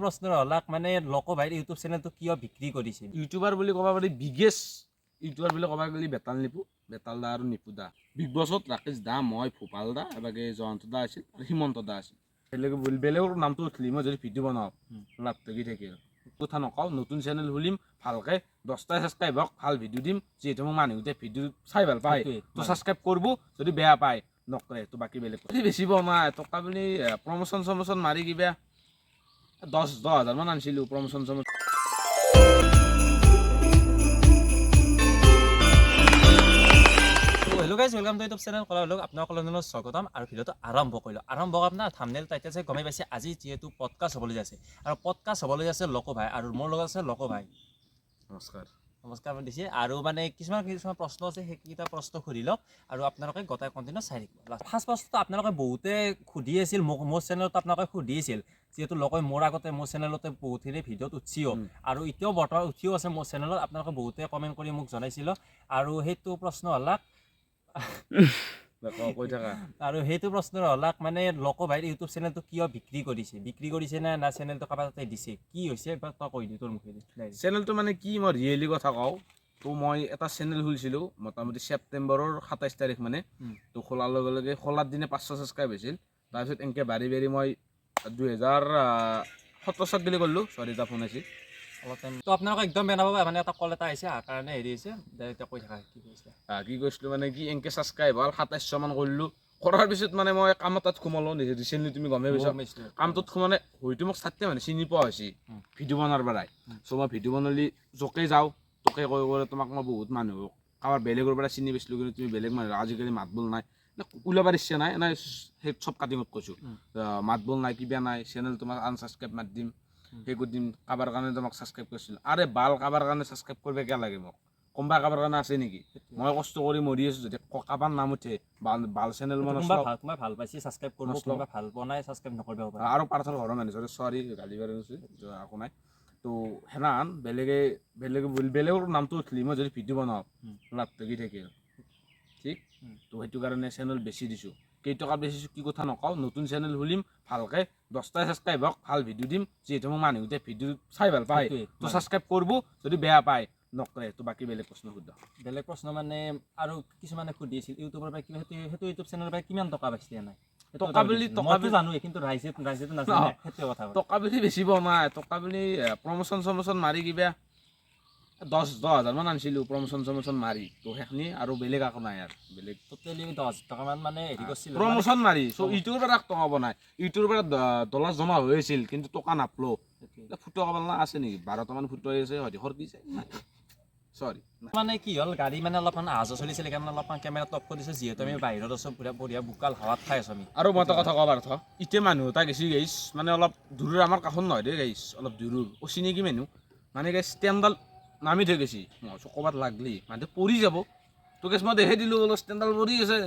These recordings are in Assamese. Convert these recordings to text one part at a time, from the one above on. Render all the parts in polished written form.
প্ৰশ্ন হলাক মানে লোকভাইৰ ইউটিউব চেনেলটো কিয় বিক্ৰী কৰিছিল? ইউটিউবাৰ বুলি ক'ব পাৰি বিগেষ্ট ইউটিউবাৰ বুলি ক'ব গ'লে বেতাল দা আৰু নিপু দা। বিগ বছত ৰাকেশ দা, মই, ভূপাল দা, এবাগে জয়ন্ত দা আছিল আৰু হিমন্ত দা আছিল। বেলেগৰ নামটো উঠলি মই যদি ভিডিঅ' বনাওঁ লাভ লাগি থাকিল। কথা নকওঁ, নতুন চেনেল খুলিম ভালকে 10টা ছাবস্ক্ৰাইব হওক, ভাল ভিডিঅ' দিম। যিহেতু মোক মানুহকেইটা ভিডিঅ' চাই ভাল পায় তো ছাবস্ক্ৰাইব কৰিব, যদি বেয়া পায় নকৰে তো বাকী বেলেগ কথা। বেছি বনাই টকা বুলি প্ৰমোচন মাৰি কিবা 10,000 মান আনিছিলোঁ প্ৰমোচন hello guys, welcome to YouTube channel কলা হলক আপোনালোকক স্বাগতম। আৰু ভিডিঅ'টো আৰম্ভ কৰিলোঁ। আপোনাৰ থাম্বনেল টাইটেল চাই গমেই পাইছে আজি যিহেতু পডকাষ্ট হ'বলৈ আছে আৰু পডকাষ্ট হ'বলৈ আছে লোকভাই আৰু মোৰ লগত আছে লোকভাই। নমস্কাৰ দিছে আৰু মানে কিছুমান প্ৰশ্ন আছে, সেইকেইটা প্ৰশ্ন সুধি লওক আৰু আপোনালোকে গোটেই কণ্টেণ্ট চাই থাকিব। ফাৰ্ষ্ট প্ৰশ্নটো আপোনালোকে বহুতে সুধি আছিল, মোৰ চেনেলত আপোনালোকে সুধি আছিল, যিহেতু লোকে মোৰ আগতে মোৰ চেনেলতে বহুতখিনি ভিডিঅ'ত উঠিও আৰু এতিয়াও বৰ্তমান উঠিও আছে মোৰ চেনেলত। আপোনালোকে বহুতে কমেণ্ট কৰি মোক জনাইছিল আৰু সেইটো প্ৰশ্ন হলাক আৰু সেইটো প্ৰশ্ন হলাক মানে লোকভাইৰ ইউটিউব চেনেলটো কিয় বিক্ৰী কৰিছে না চেনেলটো কাৰোবাৰ তাতে দিছে, কি হৈছে এবাৰ তই কৈ দি তোৰ মুখেদি। চেনেলটো মানে কি, মই ৰিয়েলি কথা কওঁ তো মই এটা চেনেল খুলিছিলোঁ মোটামুটি ছেপ্টেম্বৰৰ 27 তাৰিখ মানে। তো খোলাৰ লগে লগে খোলাৰ দিনে 500 ছাবস্ক্ৰাইব হৈছিল। তাৰপিছত এনেকৈ বাঢ়ি মই 2017 চনত বুলি কৰিলোঁ। চৰি এটা ফোন আহিছিল অলপ টাইম তো আপোনালোকে একদম বেয়া নাপাব, মানে এটা কল এটা আহিছে কাৰণে হেৰি হৈছে এতিয়া কৈ থাকা কি কৈছে। কি কৈছিলোঁ মানে কি, এনেকৈ ছাবস্ক্ৰাইব হ'ল 2700 মান কৰিলোঁ। কৰাৰ পিছত মানে মই কাম এটাত সোমালোঁ নিজে ৰিচেণ্টলি, তুমি গমেই পাইছা। কামটোত সোমানে হয়তো মোক চাতে মানে চিনি পোৱা হৈছে ভিডিঅ' বনোৱাৰ পৰাই। চ' মই ভিডিঅ' বনালি য'কে যাওঁ তোকে কৈ তোমাক মই বহুত মানুহ কাৰোবাৰ বেলেগৰ পৰা চিনি পাইছিলোঁ, কিন্তু তুমি বেলেগ মানুহ আজিকালি মাত বোল নাই, ওলাবাৰ ইচ্ছা নাই নাই সেই চব কাটিঙত কৈছোঁ। মাত বোল নাই, কিবা নাই, চেনেল তোমাক আনছাবস্ক্ৰাইব মাৰি দিম, সেই কৰি দিম। কাৰোবাৰ কাৰণে তোমাক ছাবস্ক্ৰাইব কৰিছিলোঁ, আৰে বাল কাৰোবাৰ কাৰণে ছাবস্ক্ৰাইব কৰিব কিয় লাগে মোক? কোনোবা কাৰোবাৰ কাৰণে আছে নেকি? মই কষ্ট কৰি মৰি আছোঁ, যদি কাৰোবাৰ নাম উঠে ভাল চেনেল মানে ভাল পাইছে ছাবস্ক্ৰাইব কৰিব, কোনোবা ভাল পোৱা নাই ছাবস্ক্ৰাইব নকৰিব পাৰে। আৰু পাৰ্থৰ ঘৰৰ মানুহ চৰি গালি পাৰি একো নাই। তো সেনাহান বেলেগৰ নামটো উঠলি মই যদি ভিডিঅ' বনাওঁ লাভ লাগি থাকিল, ঠিক। তো সেইটো কাৰণে চেনেল বেছি দিছোঁ। কেইটকা বেচিছোঁ কি কথা নকওঁ, নতুন চেনেল খুলিম ভালকৈ 10টা ছাবস্ক্ৰাইব হওক, ভাল ভিডিঅ' দিম। যিহেতু মোক মানুহকেইটা ভিডিঅ' চাই ভাল পায় তো ছাবস্ক্ৰাইব কৰিব, যদি বেয়া পায় নকৰে তো বাকী বেলেগ প্ৰশ্ন সুধা। বেলেগ প্ৰশ্ন মানে আৰু কিছুমানে সুধিছিল ইউটিউবৰ পৰা কিবা সেইটো ইউটিউব চেনেলৰ পৰা কিমান টকা পাইছিলে নাই? টকা বুলি জানোৱে, কিন্তু ৰাইজেতো নাজানে সেইটো কথা। টকা বুলি বেছি বনাই, টকা বুলি প্ৰমোচন মাৰি কিবা 10,000 মান আনিছিলোঁ প্ৰমোচন মাৰি। তো সেইখিনি আৰু বেলেগ একো নাই আৰু বেলেগ টোটেলি 10 টকামান মানে হেৰি কৰিছিল প্ৰমোচন মাৰি। চ' ইউটিউবৰ পৰা টকা বনাই, ইউটিউবৰ পৰা ডলাৰ জমা হৈ আছিল কিন্তু টকা নাপলো। ফুটো ক'ব আছে নেকি? 12টা মান ফুটো আছে হয়তো সৰ দিছে। চৰি মানে কি হ'ল, গাড়ী মানে অলপমান অহা যোৱা চলিছিল, সেইকাৰণে অলপমান কেমেৰা টপ কৰি দিছোঁ। যিহেতু আমি বাহিৰত আছোঁ, বঢ়িয়া বোকাল হাৱাত খাই আছোঁ আমি। আৰু মই এটা কথা ক'ব পাৰোঁ, এতিয়া মানুহ এটা গেছি গাইছ মানে অলপ দূৰৰ, আমাৰ কাষত নহয় দেই গাইছ, অলপ দূৰৰ অচিনাকি মানুহ মানে গাইছ ষ্টেণ্ডডাল নামি থৈ গৈছি। মই ক'ৰবাত লাগলি মানুহ পৰি যাব, তো গেছ মই দেখাই দিলোঁ অলপ ষ্টেণ্ডডাল পৰি আছে,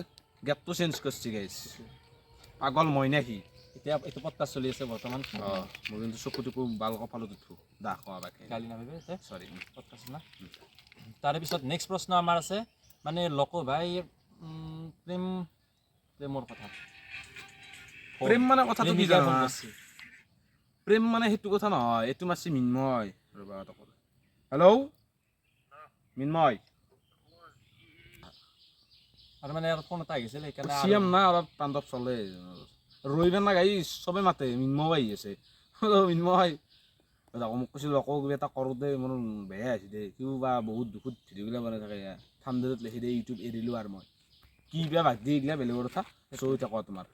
গেটটো চেঞ্জ কৰিছে গাইছ। পাগল মই নে সি? এতিয়া এইটো পডকাষ্ট চলি আছে বৰ্তমান। মই কিন্তু চকু বাল কপালত উঠো দা খোৱা বাকী গালি নাভাবিবি চৰি পডকাষ্ট না। তাৰপিছত নেক্সট প্ৰশ্ন আমাৰ আছে মানে লোকভাই প্ৰেমৰ কথা। প্ৰেম মানে কথাটো কি জানা? প্ৰেম মানে সেইটো কথা নহয়, এইটো মাছি মিন্ময়। ৰ'বা এটা কল। হেল্ল' মিন্ময়, আৰু মানে ফোন এটা আহিছিল সেইকাৰণে চিএম না অলপ তাণ্ডৱ চলে। ৰবিবাৰ না গাইছ চবে মাতে, মিন্ময় আহি আছে। মিন্ময় মোক কৈছিলোঁ আকৌ কিবা এটা কৰোঁ দে, মোৰ বেয়া হৈছে দে, কিবা বহুত দুখত ভিডিঅ'বিলাক বনাই থাকে। ঠাণ্ডাত লিখি দে ইউটিউব এৰিলোঁ আৰু মই কি বেয়া বাদ দি দিলা বেলেগৰ কথা। চৈ থাকোঁ তোমাৰ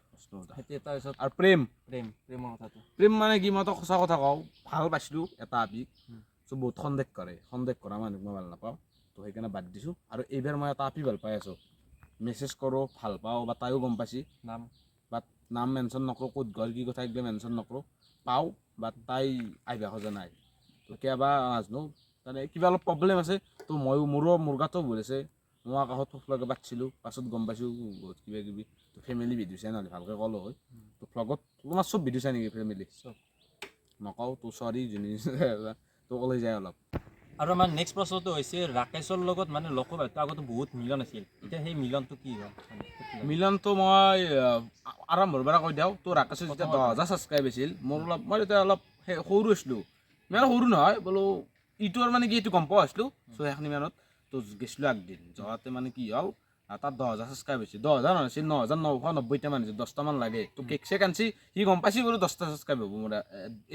তাৰপিছত আৰু প্ৰেমৰ কথাটো প্ৰেম মানে কি, মই তো সঁচা কথা কওঁ, ভাল পাইছিলোঁ এটা আপিক। চ' বহুত সন্দেহ কৰা মানুহক মই ভাল নাপাওঁ, তো সেইকাৰণে বাদ দিছোঁ। আৰু এইবাৰ মই এটা আপি ভাল পাই আছোঁ, মেছেজ কৰোঁ ভাল পাওঁ, বা তাইও গম পাইছি নাম মেনশ্যন নকৰোঁ, ক'ত গ'ল কি কথা একদম মেনশ্যন নকৰোঁ, পাওঁ বা তাই আহিবা খোজা নাই। তো কিবা নাজানো মানে কিবা অলপ প্ৰব্লেম আছে, তো মোৰ গাতো ভুল আছে। মই আকাশত ফ্লগ পাতিছিলোঁ, পাছত গম পাইছোঁ বহুত কিবা কিবি। তো ফেমিলি ভিডিঅ' চাই নহ'লে ভালকৈ ক'লোঁ হয়। তো ফ্লগত তোমাৰ চব ভিডিঅ' চাই নেকি ফেমিলি? চব নকওঁ তো চৰি যোনে তো ক'লে যায় অলপ। আৰু আমাৰ নেক্সট প্ৰশ্নটো হৈছে ৰাকেশৰ লগত মানে লোকভাইটো আগতে বহুত মিলন আছিল, এতিয়া সেই মিলনটো কি হ'ল? মিলনটো মই আৰম্ভৰ পৰা কৈ দিওঁ। তো ৰাকেশৰ যেতিয়া 10,000 ছাবস্ক্ৰাইব হৈছিল, মোৰ অলপ মই তেতিয়া অলপ সৰু আছিলোঁ ইমান সৰু নহয় বোলো ইটোৰ মানে কি এইটো গম পোৱা আছিলোঁ চ' সেইখিনি মানত তো গৈছিলোঁ একদিন যোৱাতে মানে কি হ'ল তাত 10,000 ছাবস্ক্ৰাইব হৈছে 10,000 হৈছিল 9,990টা মান হৈছে 10টামান লাগে তো কেক চেক আনছি সি গম পাইছি বোলো 10টা ছাবস্ক্ৰাইব হ'ব মোৰ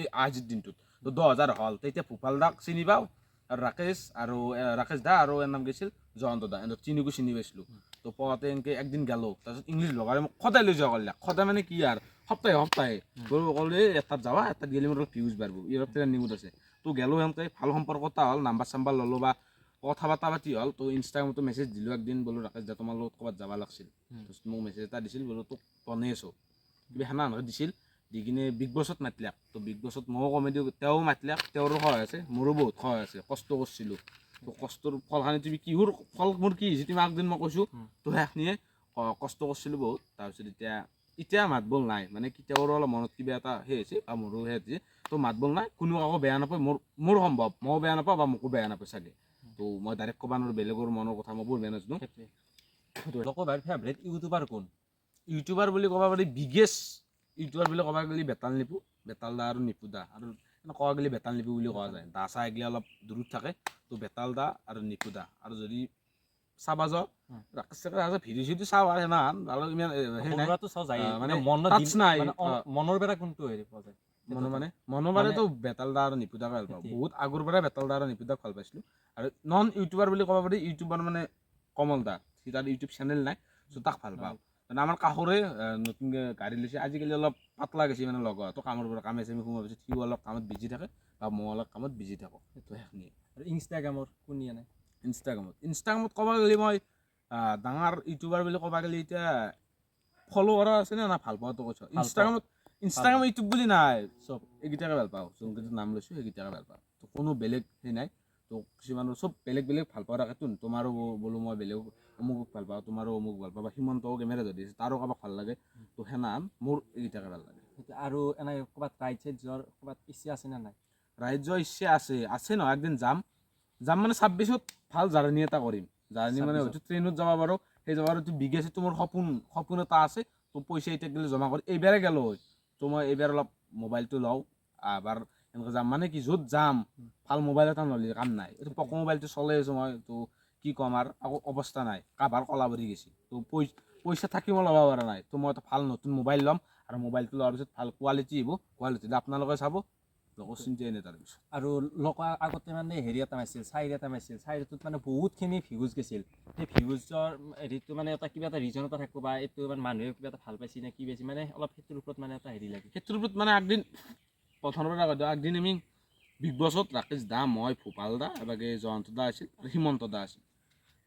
এই আজিৰ দিনটোত তো 10,000 হ'ল তেতিয়া ভূপাল দাক চিনি পাওঁ আৰু ৰাকেশ দা আৰু এৰ নাম গৈছিল জয়ন্ত দা এনে চিনিকো চিনি পাইছিলোঁ তো পোৱাতে এনেকৈ একদিন গেলোঁ তাৰপিছত ইংলিছ লগালে মোক সদায় লৈ যোৱা কৰিলে সদায় মানে কি আৰু সপ্তাহে ক'লে এটাত যাবা এটাত গেলি মোৰ ভিউজ বাঢ়িব ইউৰোপ ট্ৰেণ্ডিঙত আছে তো গেলোঁ সেনেকৈ ভাল সম্পৰ্ক এটা হ'ল নাম্বাৰ চাম্বাৰ ল'লোঁ বা কথা বাৰ্তা পাতি হ'ল তো ইনষ্টাগ্ৰামতো মেছেজ দিলোঁ একদিন বোলো ৰাকেশ দা তোমাৰ লগত ক'ৰবাত যাব লাগিছিল তাৰপিছত মোক মেছেজ এটা দিছিল বোলো তোক বনাই আছোঁ কিবা সেনেকৈ দিছিল দি কিনে বিগ বছত মাতিলাক তো বিগ বছত ময়ো কমেডি তেওঁ মাতিলাক তেওঁৰো সহায় আছে মোৰো বহুত সহায় আছে কষ্ট কৰিছিলোঁ তো কষ্টৰ ফলখিনি তুমি কিহৰ ফল মোৰ কি হৈছে তুমি আগদিন মই কৈছোঁ তো সেইখিনিয়ে কষ্ট কৰিছিলোঁ বহুত তাৰপিছত এতিয়া মাত বোল নাই মানে কি তেওঁৰো অলপ মনত কিবা এটা সেই হৈছে বা মোৰো সেই হৈছে তো মাত বোল নাই কোনো কাকো বেয়া নাপায় মোৰ সম্ভৱ ময়ো বেয়া নাপাওঁ বা মোকো বেয়া নাপায় চাগে তো মই ডাইৰেক্ট ক'ব নোৱাৰোঁ বেলেগৰ মনৰ কথা মই বৰ বেয়া নাজানো লোক ভাইৰ ফেভৰেট ইউটিউবাৰ কোন ইউটিউবাৰ বুলি ক'ব পাৰি বিগেষ্ট ইউটিউবাৰ বুলি ক'ব গ'লে বেতাল দা আৰু নিপু দা আৰু ক'ব গ'লে বেতাল নিপু বুলি কোৱা যায় দা চা এগিলা অলপ দূৰত থাকে তো বেতাল দা আৰু নিপু দা আৰু যদি চাবা যাওঁ ৰাকেশ ভিডিঅ' চিডিঅ' চাওঁ আৰু সেনাহান আৰু ইমান সেই নাই সৰুৰাটো চাওঁ যায় মানে মনৰ টাচ নাই মনৰ বেৰা কোনটো হেৰি পোৱা যায় মনৰ বাৰেতো বেতাল দা আৰু নিপু দাক ভাল পাওঁ বহুত আগৰ পৰাই বেতাল দা আৰু নিপু দাক ভাল পাইছিলোঁ আৰু নন ইউটিউবাৰ বুলি ক'ব পাৰি ইউটিউবাৰ মানে কমল দা সি তাৰ ইউটিউব চেনেল নাই চ' তাক ভাল পাওঁ মানে আমাৰ কাষৰে নতুনকৈ গাড়ী লৈছে আজিকালি অলপ পাতলা গৈছে মানে লগৰ তো কামৰ পৰা কামে চামে সোমোৱাৰ পিছত সিও অলপ কামত বিজি থাকে বা মই অলপ কামত বিজি থাকোঁ সেইটো সেইখিনিয়ে আৰু ইনষ্টাগ্ৰামৰ কোন নাই ইনষ্টাগ্ৰামত ক'ব গ'লে মই ডাঙৰ ইউটিউবাৰ বুলি ক'ব গ'লে এতিয়া ফ'ল' কৰা আছে নে না ভাল পোৱাটো কৈছোঁ ইনষ্টাগ্ৰাম ইউটিউব বুলি নাই চব এইকেইটাকে ভাল পাওঁ যোনকেইটা নাম লৈছোঁ সেইকেইটাকে ভাল পাওঁ তো কোনো বেলেগ সেই নাই তো কিছুমানৰ চব বেলেগ ভাল পোৱা থাকেতো তোমাৰো বোলো মই বেলেগ অমুক ভাল পাওঁ তোমাৰো অমুক ভাল পাওঁ বা সিমন্তও কেমেৰা ধৰি আছে তাৰো কাৰোবাক ভাল লাগে তো সেনাহান মোৰ এইকেইটাকে ভাল লাগে আৰু এনে ক'ৰবাত ৰাইড চাইড যোৱাৰ ক'ৰবাত ইচ্ছা আছে নে নাই ৰাজ্যৰ ইচ্ছা আছে নহয় একদিন যাম মানে 26ত ভাল জাৰ্ণি এটা কৰিম জাৰ্ণি মানে হয়তো ট্ৰেইনত যাব পাৰোঁ সেই যাব পাৰোঁ বিগেষ্টটো মোৰ সপোন এটা আছে তো পইচা এতিয়া গ'লে জমা কৰি এইবাৰে গ'লোঁ হয় তো মই এইবাৰ অলপ মোবাইলটো লওঁ এবাৰ এনেকৈ যাম মানে কি য'ত যাম ভাল মোবাইল এটা ন'লে কাম নাই এইটো পক' মোবাইলটো চলাই আছোঁ মই তো কি ক'ম আৰু আকৌ অৱস্থা নাই কাভাৰ কলা পৰি গৈছে তো পইচা থাকি মই ল'ব পৰা নাই তো মই এটা ভাল নতুন মোবাইল ল'ম আৰু মোবাইলটো লোৱাৰ পিছত ভাল কোৱালিটি আহিব কোৱালিটিটো আপোনালোকে চাব লগৰ চিন্তাই নাই তাৰপিছত আৰু লোক আগতে মানে হেৰি এটা মাৰিছিল চাইডটোত মানে বহুতখিনি ভিউজ গৈছিল সেই ভিউজৰ হেৰিটো মানে এটা কিবা এটা ৰিজন এটা থাকিব বা এইটো মানে মানুহে কিবা এটা ভাল পাইছে নে কি পাইছে মানে অলপ সেইটোৰ ওপৰত মানে এটা হেৰি লাগে সেইটোৰ ওপৰত মানে একদিন প্ৰথমৰ পৰা একদিন আমি বিগ বছত ৰাকেশ দা মই ভূপাল দা এবাগে জয়ন্ত দা আছিল আৰু হিমন্ত দা আছিল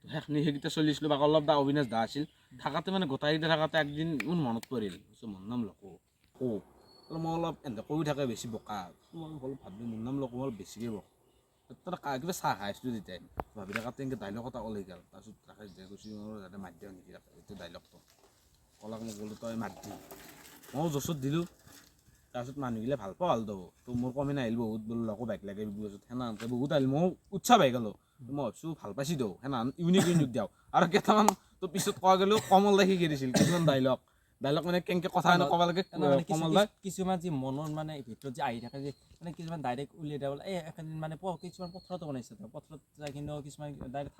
তো সেইকেইটা চলিছিলোঁ বা অলপ দা অবিনাশ দা আছিল থাকাতে মানে গোটেইকেইটা থাকাতে একদিন মোৰ মনত পৰিল মোৰ নাম লকো মই অলপ এনে কৈ থাকে বেছি বকা মই অলপ ভাবিলোঁ মোৰ নাম লকো অলপ বেছিকৈ বক তাত কিবা চাহ খাইছিলোঁ তেতিয়া ভাবি থাকাতে এনেকৈ ডাইলগ এটা ওলাই গ'ল তাৰপিছত ৰাকেশ দাই কৈছে যাতে মাত দিওঁ নেকি এইটো ডাইলগটো ক'লাক মোক বোলো তই মাত দি ময়ো জচত দিলোঁ তাৰপিছত মানুহগিলা ভাল পোৱা হ'ল তো মোৰ কমেণ্ট আহিল বহুত বোলো লগো বাইক লাগে বিগ বছত সেনাহানকৈ বহুত আহিল ময়ো উৎসাহ পাই গ'লোঁ মই ভাবিছোঁ ভাল পাইছি সেনাহান ইউনিক দিওঁ আৰু কেইটামান তো পিছত কোৱা গ'লেও কমল দা শিকি দিছিল কিছুমান ডাইলগ মানে কেনেকৈ কথা এনে ক'ব লাগে কমল দাই কিছুমান যি মনৰ মানে ভিতৰত যে আহি থাকে যে মানে কিছুমান ডাইৰেক্ট উলিয়াই দিয়া এই একেদিন মানে কিছুমান পথাৰতো বনাইছে পথাৰত যাই কিন্তু কিছুমান ডাইৰেক্ট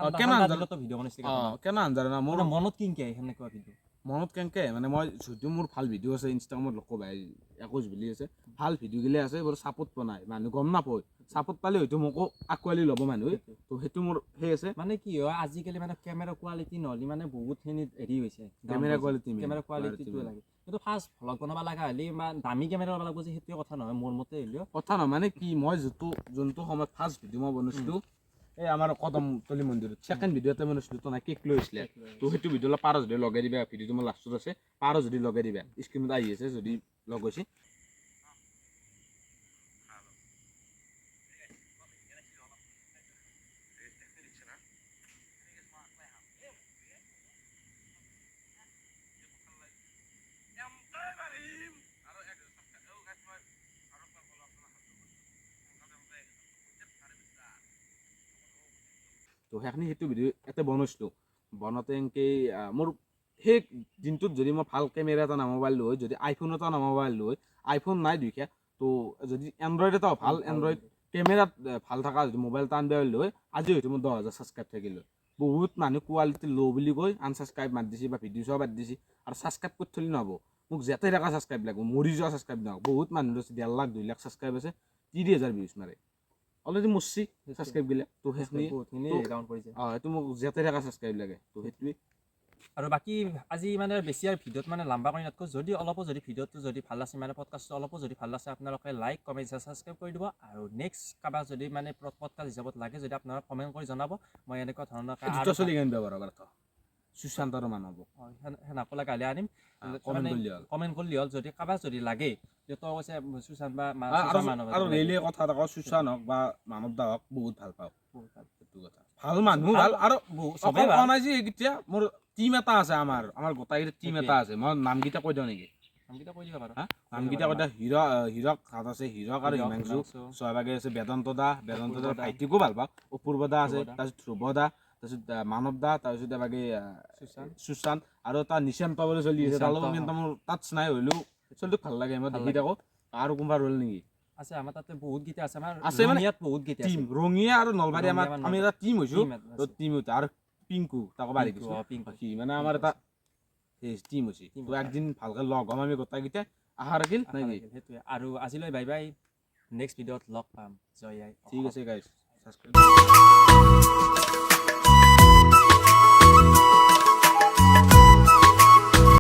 ভিডিঅ' বনাইছে কেনে আঞ্জাৰে না মোৰ মনত কিনকে সেনেকুৱা ভিডিঅ' মনত কেনেকৈ মানে মই যদিও মোৰ ভাল ভিডিঅ' আছে ইনষ্টাগ্ৰামত লগ ভাই 21 বুলি আছে ভাল ভিডিঅ'গিলা আছে বৰ ছাপোৰ্ট পোৱা নাই মানুহ গম নাপায় ছাপোৰ্ট পালে হয়তো মোকো আঁকোৱালি ল'ব মানুহে তো সেইটো মোৰ সেই আছে মানে কি হয় আজিকালি মানে কেমেৰা কোৱালিটি নহ'লে মানে বহুতখিনি হেৰি হৈছে কেমেৰা কোৱালিটিটো লাগে কিন্তু ফাৰ্ষ্ট ভ্লগ বনাব লগা হ'লে বা দামী কেমেৰা ল'ব লাগিব যে সেইটোৱে কথা নহয় মোৰ মতে হ'লেও কথা নহয় মানে কি মই যোনটো সময়ত ফাৰ্ষ্ট ভিডিঅ' মই বনাইছিলোঁ এই আমাৰ কদমতলী মন্দিৰত ছেকেণ্ড ভিডিঅ' এটা বনাইছিলোঁ তো নাই কেক লৈ আহিছিলে তো সেইটো ভিডিঅ' অলপ পাৰ যদি লগাই দিবা ভিডিঅ'টো মোৰ লাষ্টত আছে পাৰ যদি লগাই দিবা স্ক্ৰীণত আহি আছে যদি লগ হৈছে তো সেইখিনি সেইটো ভিডিঅ' এটা বনাইছিলোঁ বনাওঁতে এনেকৈ মোৰ সেই দিনটোত যদি মই ভাল কেমেৰা এটা নামাব পাৰিলোঁ হয় যদি আইফোন এটা নামাব পাৰিলোঁ হয় আইফোন নাই দুইখা তো যদি এণ্ড্ৰইড এটা ভাল এণ্ড্ৰইড কেমেৰাত ভাল থকা যদি মোবাইল এটা আনিব লৈ আজি হয়তো মোৰ 10,000 ছাবস্ক্ৰাইব থাকিলে বহুত মানুহ কোৱালিটি ল' বুলি কৈ আনছাবস্ক্ৰাইব মাৰি দিছে বা ভিডিঅ' চোৱা বাদ দিছে আৰু ছাবস্ক্ৰাইব কৰি থ'লে নহ'ব মোক যেতে থকা ছাবস্ক্ৰাইব লাগিব মৰি যোৱা ছাবস্ক্ৰাইব নহওক বহুত মানুহ আছে 1.5 লাখ 2 লাখ ছাবস্ক্ৰাইব আছে 30,000 ভিউজ মাৰে অলৰেডি মৰছি ছাবস্ক্ৰাইব গিলা তো সেইখিনি বহুতখিনি ডাউন পৰি যায় এইটো মোক যেতে থকা ছাবস্ক্ৰাইব লাগে তো সেইটোৱে আৰু বাকী আজি মানে বেছি আৰু ভিডিঅ'ত মানে লম্বা কৰি নাথাকোঁ যদি অলপো যদি ভিডিঅ'টো যদি ভাল আছে মানে পডকাষ্টটো অলপো যদি ভাল আছে আপোনালোকে লাইক কমেণ্ট ছাবস্ক্ৰাইব কৰি দিব আৰু নেক্সট কাৰোবাক যদি মানে পডকাষ্ট হিচাপত লাগে যদি আপোনালোকে কমেণ্ট কৰি জনাব মই এনেকুৱা ধৰণৰ দুটা চলি কেন ব্যৱহাৰ কৰা সুশান্তৰ মানব সেনাকলৈকে হ'লে আনিম কমেণ্ট কৰিলে হ'ল কমেণ্ট কৰিলে হ'ল যদি কাৰোবাক যদি লাগে যিহেতু কৈছে সুশান্ত বা আৰু ৰেলে কথা এটা কওঁ সুশান্ত হওক বা মানৱ দা হওক বহুত ভাল পাওঁ বহুত ভাল সেইটো কথা ভাল মানুহ ভাল আৰু চবেই অকল ভাল কোৱা নাই যে এইকেইটা মোৰ টিম এটা আছে আমাৰ গোটাইকেইটা টিম এটা আছে মই নামকেইটা কৈ দিওঁ নেকি নামকেইটা কৈ দিব পাৰোঁ নামকেইটা কৈ দিওঁ হীৰক হাত আছে হীৰক আৰু হিমাংশু ছয়ভাগে আছে বেদান্ত দা ভাইটিকো ভাল পাওঁ অপূৰ্ব দা আছে তাৰপিছত ধ্ৰুৱ দা তাৰপিছত মানৱ দা তাৰপিছত এবাগে সুশান্ত আৰু এটা নিশান্ত বুলি চলি আছে তাৰ লগত কিন্তু মোৰ টাচ নাই হ'লেও চলিটোক ভাল লাগে মই দেখি থাকোঁ আৰু কোনোবা ৰ'ল নেকি আছে আমাৰ তাতে বহুত গীতা আছে আমাৰ আছে মানে ইয়াত বহুত গীতা টিম ৰঙিয়া আৰু নলবাৰী আমাৰ ৰঙিয়া আমি এটা টিম হৈছোঁ আছে। টিম আৰু পিংকু তাকো বাঢ়ি দিছোঁ পিংকু সি মানে আমাৰ এটা টিম হৈছে তো একদিন ভালকৈ লগ হ'ম আমি গোটেইকেইটা আশা ৰাখিল নাই কি সেইটোৱে আৰু আজিলৈ বাই বাই নেক্সট ভিডিঅ'ত লগ পাম জয় আই ঠিক আছে গাইছ ছাবস্ক্ৰাইব